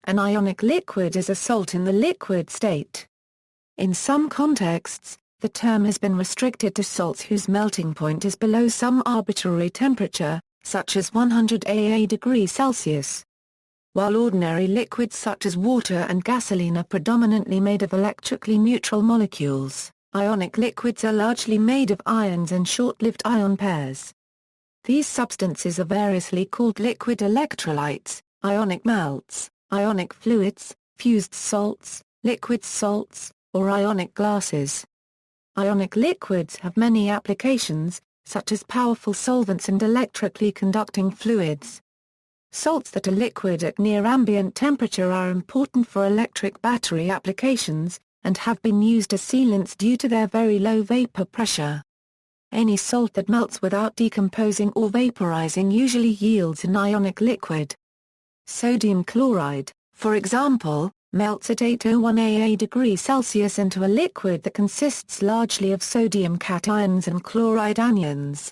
An ionic liquid is a salt in the liquid state. In some contexts, the term has been restricted to salts whose melting point is below some arbitrary temperature, such as 100 °C. While ordinary liquids such as water and gasoline are predominantly made of electrically neutral molecules, ionic liquids are largely made of ions and short-lived ion pairs. These substances are variously called liquid electrolytes, ionic melts, ionic fluids, fused salts, liquid salts, or ionic glasses. Ionic liquids have many applications, such as powerful solvents and electrically conducting fluids. Salts that are liquid at near-ambient temperature are important for electric battery applications, and have been used as sealants due to their very low vapor pressure. Any salt that melts without decomposing or vaporizing usually yields an ionic liquid. Sodium chloride, for example, melts at 801 °C into a liquid that consists largely of sodium cations and chloride anions.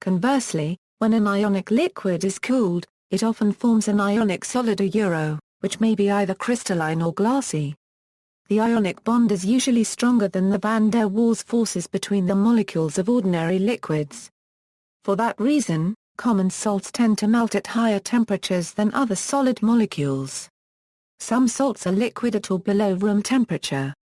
Conversely, when an ionic liquid is cooled, it often forms an ionic solid or euro, which may be either crystalline or glassy. The ionic bond is usually stronger than the van der Waals forces between the molecules of ordinary liquids. For that reason, common salts tend to melt at higher temperatures than other solid molecules. Some salts are liquid at or below room temperature.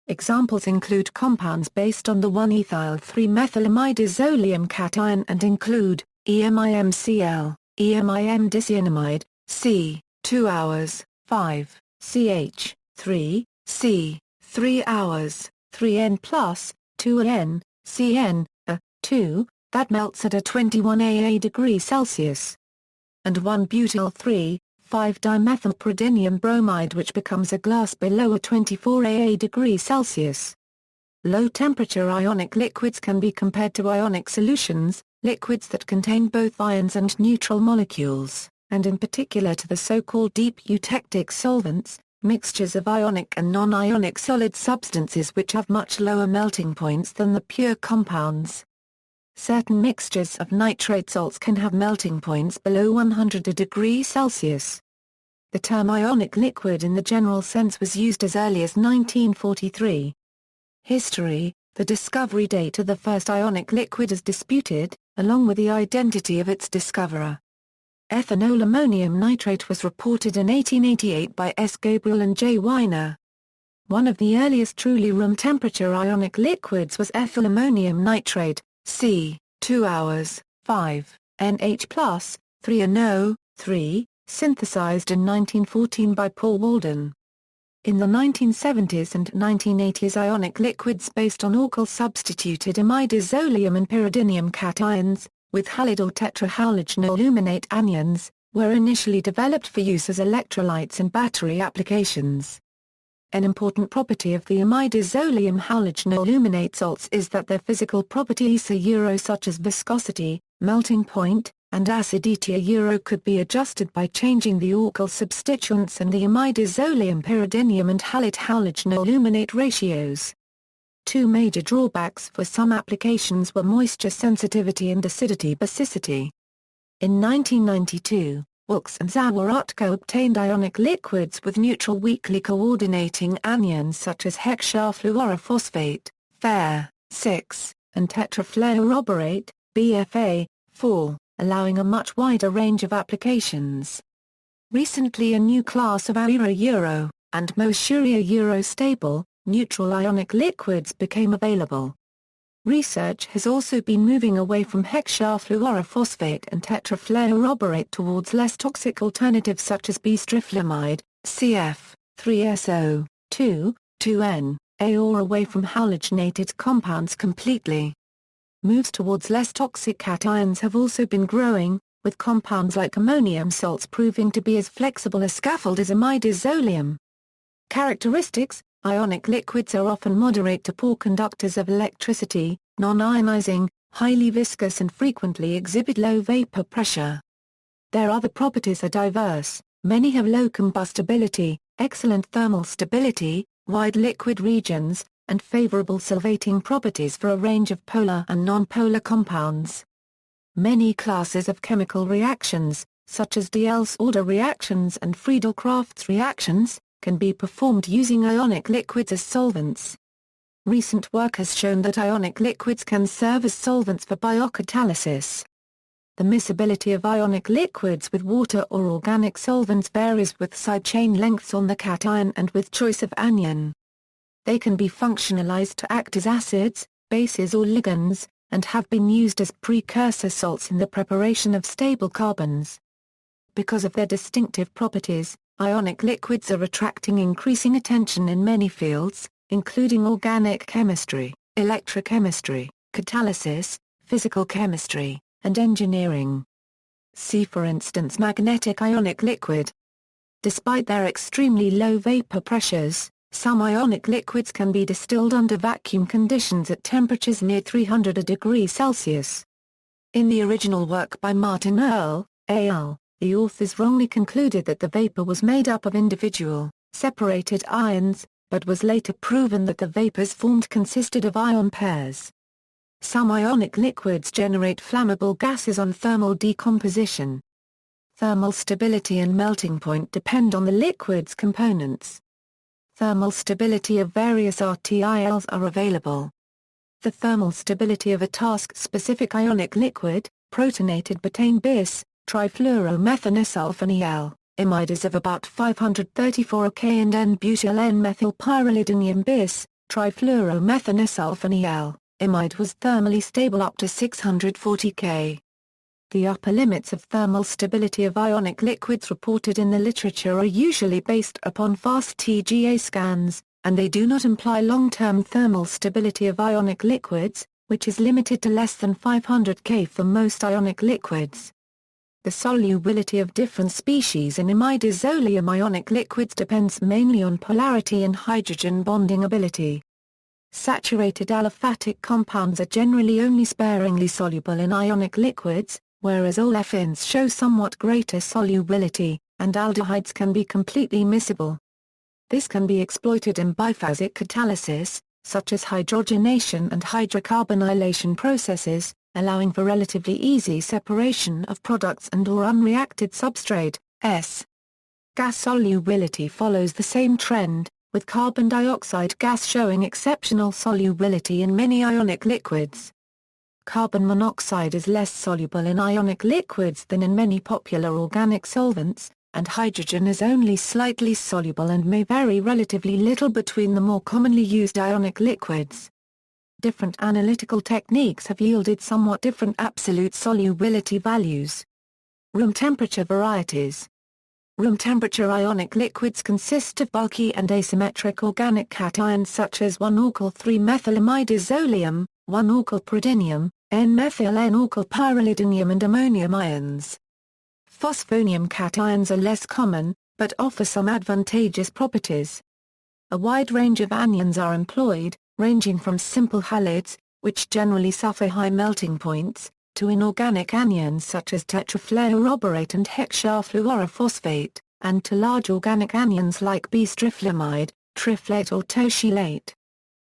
Examples include compounds based on the 1-ethyl-3-methylamidazolium cation and include EMIMCl, EMIM-dicyanamide, C, 2 hours, 5, CH, 3, C, 3 hours, 3N+, 2N, CN, A, 2, that melts at a 21 °C. And 1-butyl 3,5-dimethylpridinium bromide which becomes a glass below a 24 °C. Low-temperature ionic liquids can be compared to ionic solutions, liquids that contain both ions and neutral molecules, and in particular to the so-called deep eutectic solvents, mixtures of ionic and non-ionic solid substances which have much lower melting points than the pure compounds. Certain mixtures of nitrate salts can have melting points below 100 °C. The term ionic liquid in the general sense was used as early as 1943. History: the discovery date of the first ionic liquid is disputed, along with the identity of its discoverer. Ethanol ammonium nitrate was reported in 1888 by S. Gabriel and J. Weiner. One of the earliest truly room-temperature ionic liquids was ethyl ammonium nitrate, C, 2 hours, 5, NH+, 3NO, 3, synthesized in 1914 by Paul Walden. In the 1970s and 1980s ionic liquids based on alkyl-substituted imidazolium and pyridinium cations, with halide or tetrahalogenaluminate anions, were initially developed for use as electrolytes in battery applications. An important property of the imidazolium halogenaluminate salts is that their physical properties such as viscosity, melting point, and acidity could be adjusted by changing the alkyl substituents and the imidazolium pyridinium and halide halogenaluminate ratios. Two major drawbacks for some applications were moisture sensitivity and acidity basicity. In 1992, Wilkes and Zawarutka obtained ionic liquids with neutral weakly coordinating anions such as hexafluorophosphate, Fe6, and tetrafluoroborate, BFA4, allowing a much wider range of applications. Recently a new class of Aira-Euro, and Mosuria-Euro-stable, neutral ionic liquids became available. Research has also been moving away from hexafluorophosphate and tetrafluoroborate towards less toxic alternatives such as bistriflamide, CF, 3SO, 2N, A, or away from halogenated compounds completely. Moves towards less toxic cations have also been growing, with compounds like ammonium salts proving to be as flexible a scaffold as imidazolium. Characteristics: ionic liquids are often moderate to poor conductors of electricity, non-ionizing, highly viscous and frequently exhibit low vapor pressure. Their other properties are diverse. Many have low combustibility, excellent thermal stability, wide liquid regions, and favorable solvating properties for a range of polar and non-polar compounds. Many classes of chemical reactions, such as Diels-Alder reactions and Friedel-Crafts reactions, can be performed using ionic liquids as solvents. Recent work has shown that ionic liquids can serve as solvents for biocatalysis. The miscibility of ionic liquids with water or organic solvents varies with side chain lengths on the cation and with choice of anion. They can be functionalized to act as acids, bases or ligands, and have been used as precursor salts in the preparation of stable carbons. Because of their distinctive properties, ionic liquids are attracting increasing attention in many fields, including organic chemistry, electrochemistry, catalysis, physical chemistry, and engineering. See for instance magnetic ionic liquid. Despite their extremely low vapor pressures, some ionic liquids can be distilled under vacuum conditions at temperatures near 300 degrees Celsius. In the original work by Martin Earle, al., the authors wrongly concluded that the vapor was made up of individual, separated ions, but was later proven that the vapors formed consisted of ion pairs. Some ionic liquids generate flammable gases on thermal decomposition. Thermal stability and melting point depend on the liquid's components. Thermal stability of various RTILs are available. The thermal stability of a task-specific ionic liquid, protonated butane bis, trifluoromethanesulfonyl, imide is of about 534 K and N-butyl N-methylpyrrolidinium bis, trifluoromethanesulfonyl, imide was thermally stable up to 640 K. The upper limits of thermal stability of ionic liquids reported in the literature are usually based upon fast TGA scans, and they do not imply long-term thermal stability of ionic liquids, which is limited to less than 500 K for most ionic liquids. The solubility of different species in imidazolium ionic liquids depends mainly on polarity and hydrogen bonding ability. Saturated aliphatic compounds are generally only sparingly soluble in ionic liquids, whereas olefins show somewhat greater solubility, and aldehydes can be completely miscible. This can be exploited in biphasic catalysis, such as hydrogenation and hydrocarbonylation processes, allowing for relatively easy separation of products and/or unreacted substrate, S. Gas solubility follows the same trend, with carbon dioxide gas showing exceptional solubility in many ionic liquids. Carbon monoxide is less soluble in ionic liquids than in many popular organic solvents, and hydrogen is only slightly soluble and may vary relatively little between the more commonly used ionic liquids. Different analytical techniques have yielded somewhat different absolute solubility values. Room temperature varieties. Room temperature ionic liquids consist of bulky and asymmetric organic cations such as 1-alkyl-3-methylimidazolium, 1-alkyl-pridinium, N-methyl N-alkyl-pyrrolidinium and ammonium ions. Phosphonium cations are less common, but offer some advantageous properties. A wide range of anions are employed, ranging from simple halides, which generally suffer high melting points, to inorganic anions such as tetrafluoroborate and hexafluorophosphate, and to large organic anions like bistriflamide, triflate or tosylate.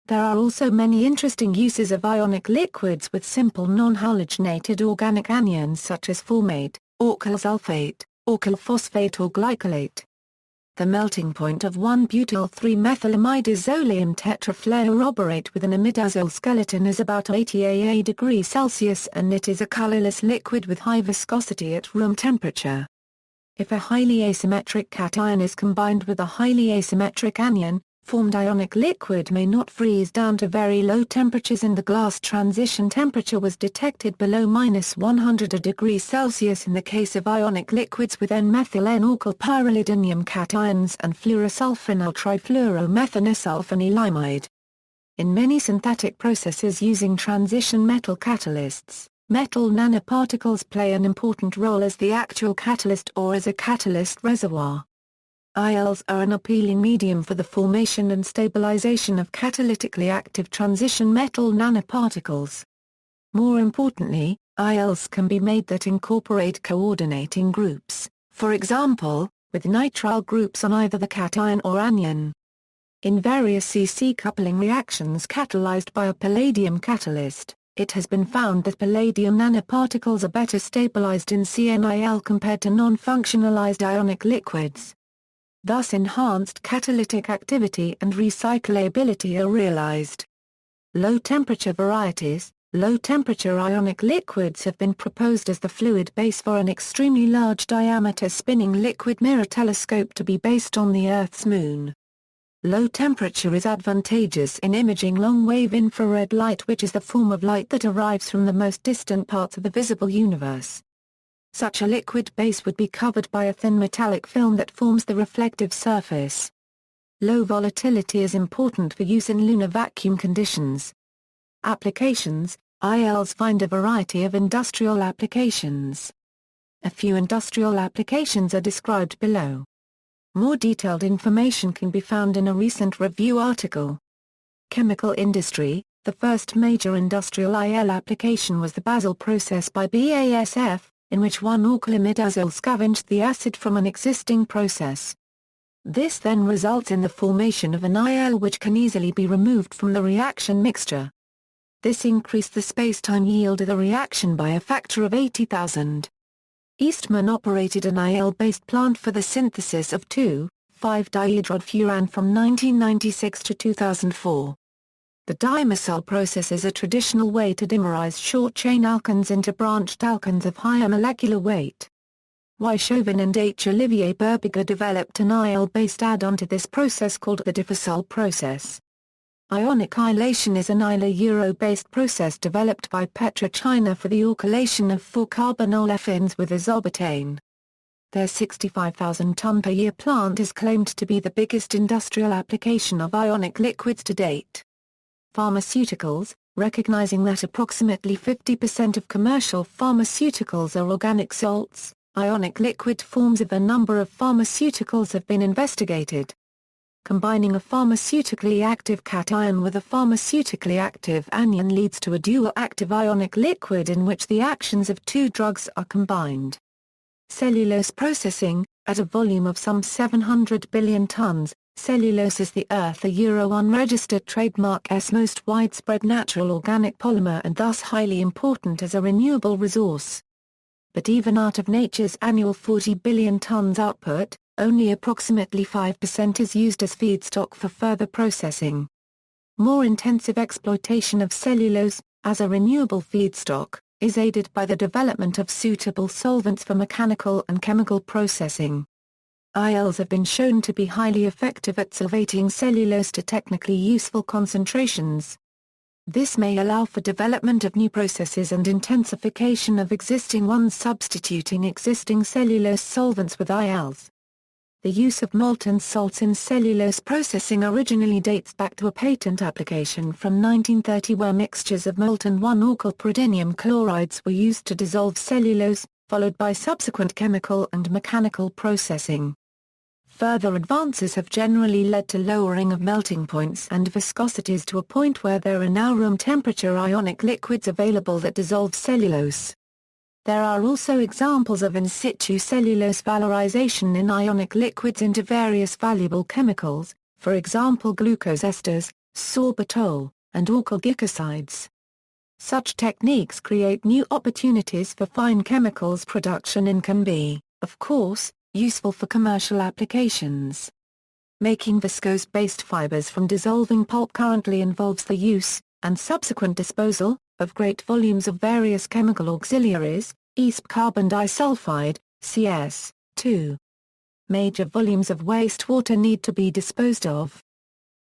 There are also many interesting uses of ionic liquids with simple non-halogenated organic anions such as formate, alkyl sulfate, alkyl phosphate or glycolate. The melting point of 1-butyl-3-methylimidazolium tetrafluoroborate with an imidazole skeleton is about 80 AA degrees Celsius and it is a colorless liquid with high viscosity at room temperature. If a highly asymmetric cation is combined with a highly asymmetric anion, formed ionic liquid may not freeze down to very low temperatures and the glass transition temperature was detected below -100 degrees Celsius in the case of ionic liquids with N-methyl N-alkyl-pyrrolidinium cations and fluorosulfonyl trifluoromethanesulfonylimide. In many synthetic processes using transition metal catalysts, metal nanoparticles play an important role as the actual catalyst or as a catalyst reservoir. ILs are an appealing medium for the formation and stabilization of catalytically active transition metal nanoparticles. More importantly, ILs can be made that incorporate coordinating groups, for example, with nitrile groups on either the cation or anion. In various CC coupling reactions catalyzed by a palladium catalyst, it has been found that palladium nanoparticles are better stabilized in CNIL compared to non-functionalized ionic liquids. Thus enhanced catalytic activity and recyclability are realized. Low-temperature varieties. Low-temperature ionic liquids have been proposed as the fluid base for an extremely large diameter spinning liquid mirror telescope to be based on the Earth's moon. Low temperature is advantageous in imaging long-wave infrared light, which is the form of light that arrives from the most distant parts of the visible universe. Such a liquid base would be covered by a thin metallic film that forms the reflective surface. Low volatility is important for use in lunar vacuum conditions. Applications. ILs find a variety of industrial applications. A few industrial applications are described below. More detailed information can be found in a recent review article. Chemical industry. The first major industrial IL application was the Basel process by BASF, in which 1-alkylimidazole scavenged the acid from an existing process. This then results in the formation of an IL which can easily be removed from the reaction mixture. This increased the space-time yield of the reaction by a factor of 80,000. Eastman operated an IL-based plant for the synthesis of 2,5-dihydrofuran from 1996 to 2004. The dimersal process is a traditional way to dimerize short-chain alkanes into branched alkanes of higher molecular weight. Y. Chauvin and H. Olivier Berbiger developed an IL-based add-on to this process called the dimersal process. Ionic ylation is an ILA-Euro-based process developed by PetroChina for the alkylation of 4-carbonolefins with isobutane. Their 65,000-ton per year plant is claimed to be the biggest industrial application of ionic liquids to date. Pharmaceuticals. Recognizing that approximately 50% of commercial pharmaceuticals are organic salts, ionic liquid forms of a number of pharmaceuticals have been investigated. Combining a pharmaceutically active cation with a pharmaceutically active anion leads to a dual-active ionic liquid in which the actions of two drugs are combined. Cellulose processing. At a volume of some 700 billion tons, cellulose is the Earth-Euro-unregistered trademark's most widespread natural organic polymer and thus highly important as a renewable resource. But even out of nature's annual 40 billion tons output, only approximately 5% is used as feedstock for further processing. More intensive exploitation of cellulose, as a renewable feedstock, is aided by the development of suitable solvents for mechanical and chemical processing. ILs have been shown to be highly effective at solvating cellulose to technically useful concentrations. This may allow for development of new processes and intensification of existing ones, substituting existing cellulose solvents with ILs. The use of molten salts in cellulose processing originally dates back to a patent application from 1930 where mixtures of molten 1-alkylpridinium chlorides were used to dissolve cellulose, followed by subsequent chemical and mechanical processing. Further advances have generally led to lowering of melting points and viscosities to a point where there are now room temperature ionic liquids available that dissolve cellulose. There are also examples of in situ cellulose valorization in ionic liquids into various valuable chemicals, for example glucose esters, sorbitol, and alkyl glycosides. Such techniques create new opportunities for fine chemicals production and can be, of course, useful for commercial applications. Making viscose-based fibers from dissolving pulp currently involves the use, and subsequent disposal, of great volumes of various chemical auxiliaries, ESP carbon disulfide, CS2. Major volumes of wastewater need to be disposed of.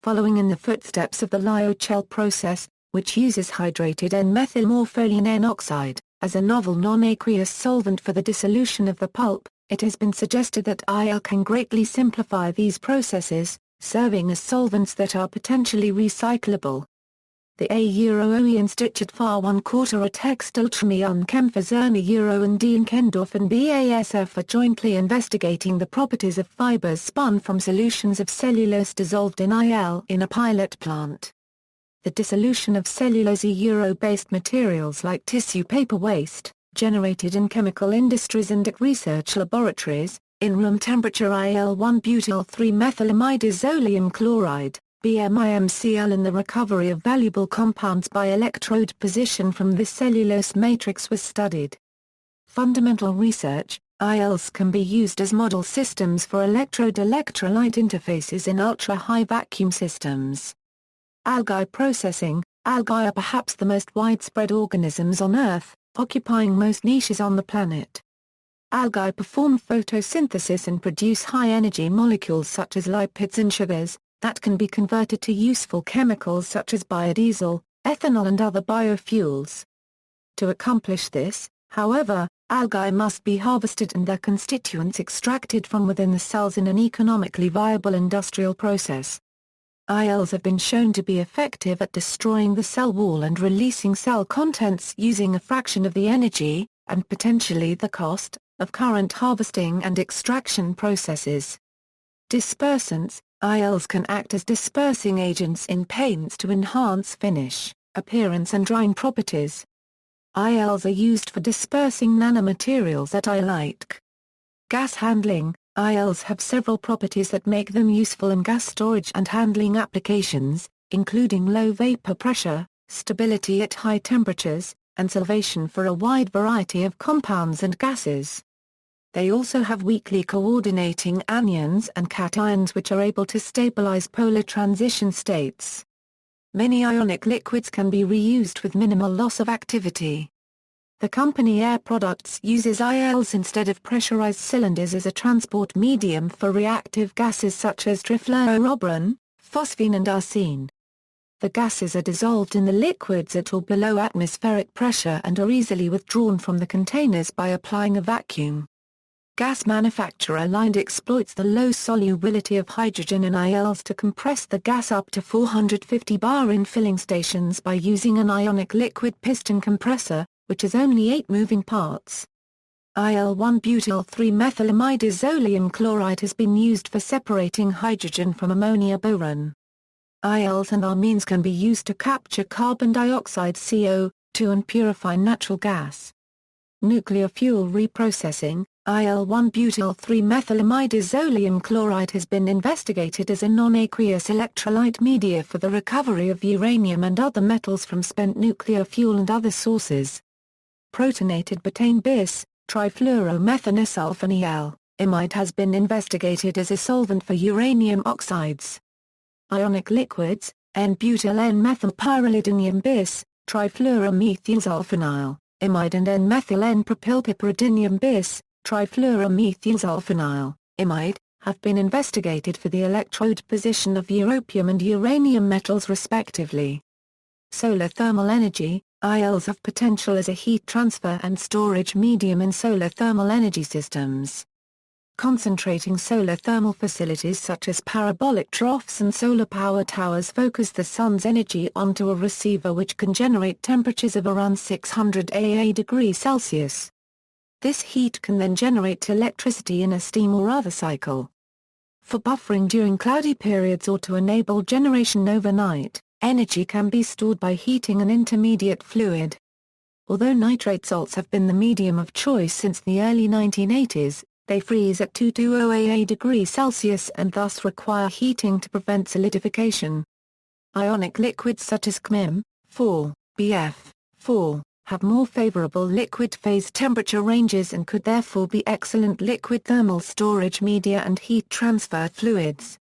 Following in the footsteps of the lyocell process, which uses hydrated N-methylmorpholine N-oxide, as a novel non-aqueous solvent for the dissolution of the pulp, it has been suggested that IL can greatly simplify these processes, serving as solvents that are potentially recyclable. The A-Euro-OE Institut für 1/4 Textilchemie und Chemphyserne Euro and Dienkendorf and BASF are jointly investigating the properties of fibers spun from solutions of cellulose dissolved in IL in a pilot plant. The dissolution of cellulose-Euro-based materials like tissue paper waste, generated in chemical industries and at research laboratories, in room temperature IL-1-butyl-3-methylamidazolium chloride, BMIMCL in the recovery of valuable compounds by electrode position from this cellulose matrix was studied. Fundamental research, IELs can be used as model systems for electrode-electrolyte interfaces in ultra-high vacuum systems. Algae processing. Algae are perhaps the most widespread organisms on Earth, occupying most niches on the planet. Algae perform photosynthesis and produce high-energy molecules such as lipids and sugars, that can be converted to useful chemicals such as biodiesel, ethanol and other biofuels. To accomplish this, however, algae must be harvested and their constituents extracted from within the cells in an economically viable industrial process. IELs have been shown to be effective at destroying the cell wall and releasing cell contents using a fraction of the energy, and potentially the cost, of current harvesting and extraction processes. Dispersants. IELs can act as dispersing agents in paints to enhance finish, appearance and drying properties. IELs are used for dispersing nanomaterials at Ionic. Gas handling. IELs have several properties that make them useful in gas storage and handling applications, including low vapor pressure, stability at high temperatures, and solvation for a wide variety of compounds and gases. They also have weakly coordinating anions and cations which are able to stabilize polar transition states. Many ionic liquids can be reused with minimal loss of activity. The company Air Products uses IELs instead of pressurized cylinders as a transport medium for reactive gases such as trifluorobron, phosphine and arsine. The gases are dissolved in the liquids at or below atmospheric pressure and are easily withdrawn from the containers by applying a vacuum. Gas manufacturer Ionic exploits the low solubility of hydrogen in IELs to compress the gas up to 450 bar in filling stations by using an ionic liquid piston compressor, which has only 8 moving parts. IL-1-butyl-3-methylamidazolium chloride has been used for separating hydrogen from ammonia boron. IELs and amines can be used to capture carbon dioxide CO2 and purify natural gas. Nuclear fuel reprocessing. IL-1-butyl-3-methylamidazolium chloride has been investigated as a non-aqueous electrolyte media for the recovery of uranium and other metals from spent nuclear fuel and other sources. Protonated butane bis, trifluoromethanesulfonyl, imide has been investigated as a solvent for uranium oxides. Ionic liquids, N-butyl-N-methylpyrrolidinium bis, trifluoromethylsulfonyl, imide and N-methyl-N-propylpiperidinium bis, trifluoromethylsulfonyl, imide, have been investigated for the electrode position of europium and uranium metals respectively. Solar thermal energy. IELs have potential as a heat transfer and storage medium in solar thermal energy systems. Concentrating solar thermal facilities such as parabolic troughs and solar power towers focus the sun's energy onto a receiver which can generate temperatures of around 600 degrees Celsius. This heat can then generate electricity in a steam or other cycle. For buffering during cloudy periods or to enable generation overnight, energy can be stored by heating an intermediate fluid. Although nitrate salts have been the medium of choice since the early 1980s, they freeze at 220 degrees Celsius and thus require heating to prevent solidification. Ionic liquids such as CMIM, 4, BF, 4, have more favorable liquid phase temperature ranges and could therefore be excellent liquid thermal storage media and heat transfer fluids.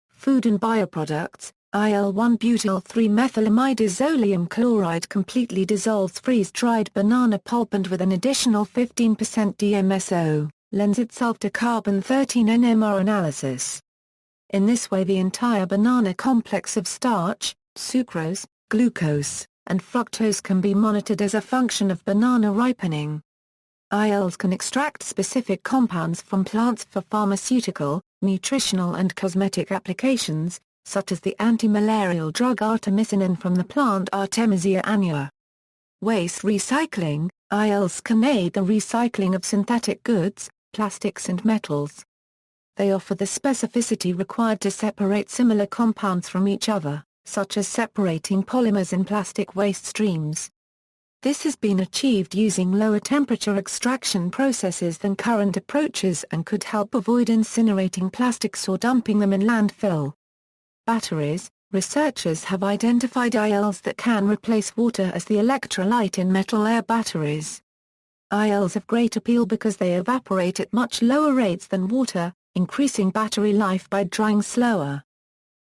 Food and bioproducts. IL-1-butyl-3-methylamidazolium chloride completely dissolves freeze-dried banana pulp and with an additional 15% DMSO, lends itself to carbon-13 NMR analysis. In this way the entire banana complex of starch, sucrose, glucose, and fructose can be monitored as a function of banana ripening. IELs can extract specific compounds from plants for pharmaceutical, nutritional and cosmetic applications, such as the anti-malarial drug artemisinin from the plant Artemisia annua. Waste recycling. IELs can aid the recycling of synthetic goods, plastics and metals. They offer the specificity required to separate similar compounds from each other, such as separating polymers in plastic waste streams. This has been achieved using lower temperature extraction processes than current approaches and could help avoid incinerating plastics or dumping them in landfill. Batteries. Researchers have identified ILs that can replace water as the electrolyte in metal-air batteries. ILs have great appeal because they evaporate at much lower rates than water, increasing battery life by drying slower.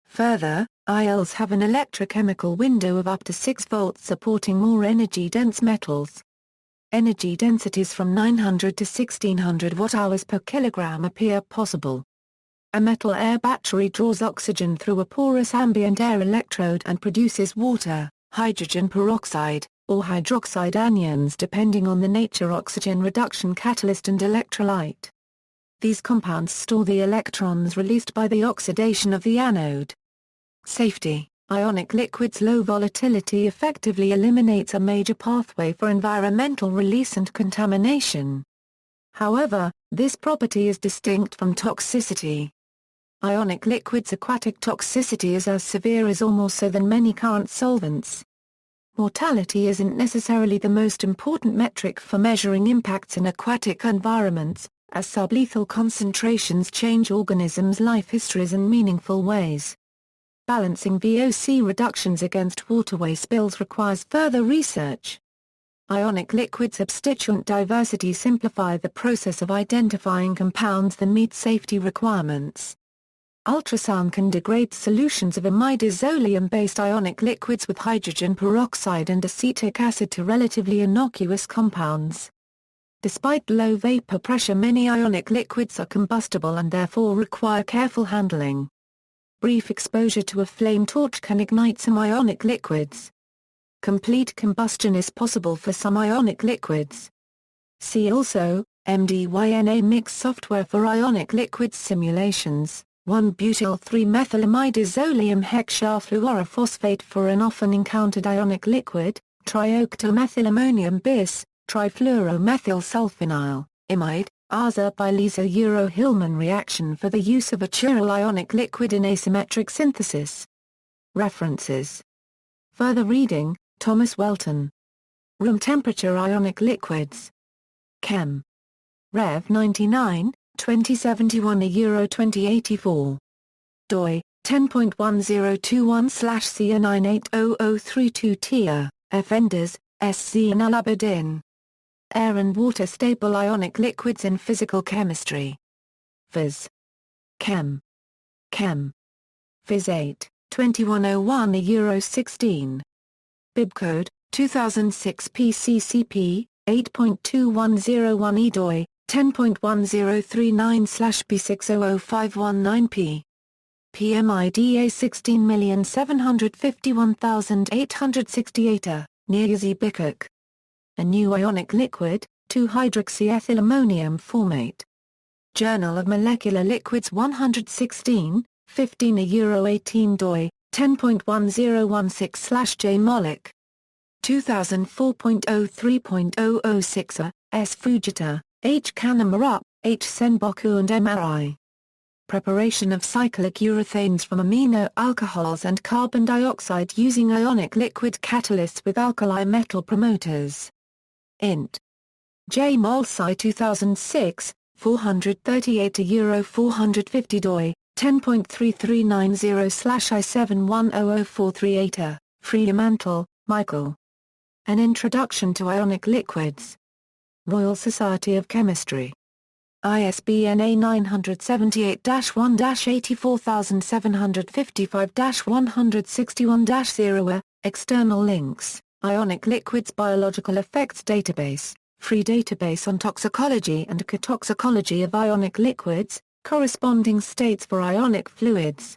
Further, ILs have an electrochemical window of up to 6 volts, supporting more energy-dense metals. Energy densities from 900 to 1600 watt-hours per kilogram appear possible. A metal-air battery draws oxygen through a porous ambient air electrode and produces water, hydrogen peroxide, or hydroxide anions depending on the nature, oxygen reduction catalyst and electrolyte. These compounds store the electrons released by the oxidation of the anode. Safety: ionic liquids' low volatility effectively eliminates a major pathway for environmental release and contamination. However, this property is distinct from toxicity. Ionic liquids' aquatic toxicity is as severe as or more so than many current solvents. Mortality isn't necessarily the most important metric for measuring impacts in aquatic environments, as sublethal concentrations change organisms' life histories in meaningful ways. Balancing VOC reductions against waterway spills requires further research. Ionic liquids' substituent diversity simplify the process of identifying compounds that meet safety requirements. Ultrasound can degrade solutions of imidazolium-based ionic liquids with hydrogen peroxide and acetic acid to relatively innocuous compounds. Despite low vapor pressure, many ionic liquids are combustible and therefore require careful handling. Brief exposure to a flame torch can ignite some ionic liquids. Complete combustion is possible for some ionic liquids. See also, MDYNA mix software for ionic liquids simulations, 1-butyl-3-methylimidazolium hexafluorophosphate for an often encountered ionic liquid, trioctamethylammonium bis, trifluoromethylsulfonyl, imide, Arza-Bieliza-Euro-Hillman reaction for the use of a chiral ionic liquid in asymmetric synthesis. References. Further reading, Thomas Welton. Room temperature ionic liquids. Chem. Rev 99, 2071 Euro 2084. doi, 10.1021/CA980032 TIA, F. Enders, S. Zainal Abidin. Air and water stable ionic liquids in physical chemistry. Phys. Chem. Chem. Phys 8, 2101 Euro 16. Bibcode, 2006 PCCP, 8.2101 EDOI, 10.1039/P600519P. PMIDA 16751868 Niazi Bikuk. A new ionic liquid, 2-hydroxyethylammonium formate. Journal of Molecular Liquids 116, 15 Euro 18 doi, 10.1016/J Molick. 2004.03.006 S. Fujita, H. Kanemaru, H. Senboku and MRI. Preparation of cyclic urethanes from amino alcohols and carbon dioxide using ionic liquid catalysts with alkali metal promoters. Int. J. Molsci 2006, 438 Euro 450 doi, 10.3390/I710043 Freemantle, Michael. An Introduction to Ionic Liquids. Royal Society of Chemistry. ISBN A978-1-84755-161-0. External links, Ionic Liquids Biological Effects Database, free database on toxicology and cotoxicology of ionic liquids, corresponding states for ionic fluids.